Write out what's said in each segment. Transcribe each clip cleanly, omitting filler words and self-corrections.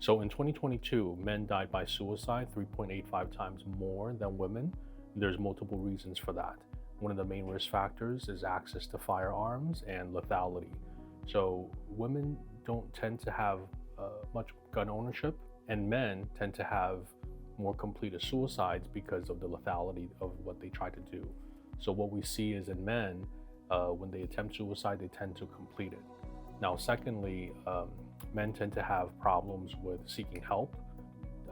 So in 2022, men died by suicide 3.85 times more than women. There's multiple reasons for that. One of the main risk factors is access to firearms and lethality. So women don't tend to have much gun ownership, and men tend to have more completed suicides because of the lethality of what they try to do. So what we see is in men, when they attempt suicide, they tend to complete it. Now, secondly, men tend to have problems with seeking help.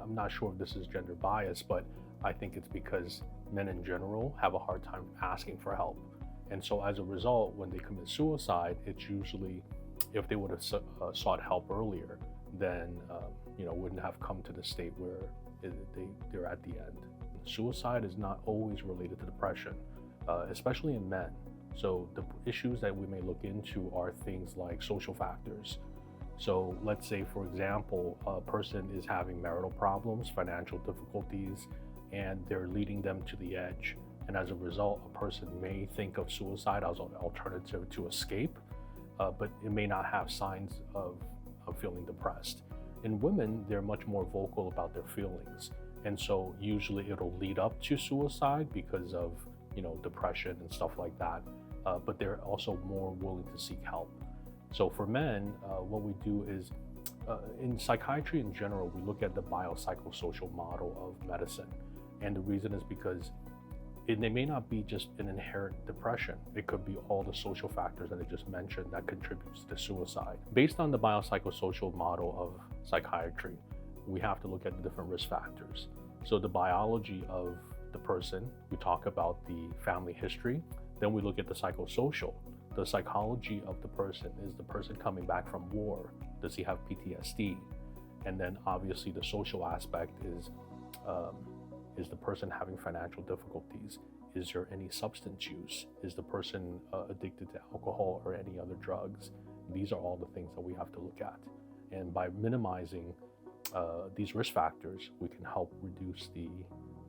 I'm not sure if this is gender bias, but I think it's because men in general have a hard time asking for help. And so as a result, when they commit suicide, it's usually, if they would have sought help earlier, then wouldn't have come to the state where they're at the end. Suicide is not always related to depression, especially in men. So the issues that we may look into are things like social factors. So let's say, for example, a person is having marital problems, financial difficulties, and they're leading them to the edge. And as a result, a person may think of suicide as an alternative to escape, but it may not have signs of feeling depressed. In women, they're much more vocal about their feelings. And so usually it'll lead up to suicide because of, depression and stuff like that. But they're also more willing to seek help. So for men, what we do is, in psychiatry in general, we look at the biopsychosocial model of medicine. And the reason is because it may not be just an inherent depression. It could be all the social factors that I just mentioned that contributes to suicide. Based on the biopsychosocial model of psychiatry, we have to look at the different risk factors. So the biology of the person, we talk about the family history, then we look at the psychosocial. The psychology of the person, is the person coming back from war? Does he have PTSD? And then obviously the social aspect is the person having financial difficulties? Is there any substance use? Is the person addicted to alcohol or any other drugs? These are all the things that we have to look at. And by minimizing these risk factors, we can help reduce the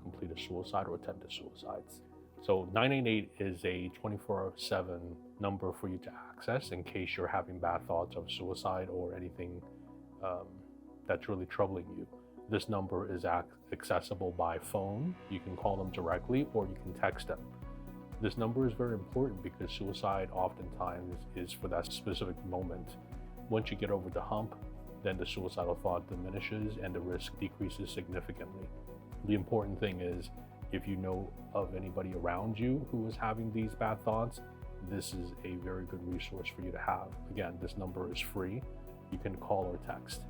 completed suicide or attempted suicides. So 988 is a 24/7 number for you to access in case you're having bad thoughts of suicide or anything that's really troubling you. This number is accessible by phone. You can call them directly or you can text them. This number is very important because suicide oftentimes is for that specific moment. Once you get over the hump, then the suicidal thought diminishes and the risk decreases significantly. The important thing is, if you know of anybody around you who is having these bad thoughts, this is a very good resource for you to have. Again, this number is free. You can call or text.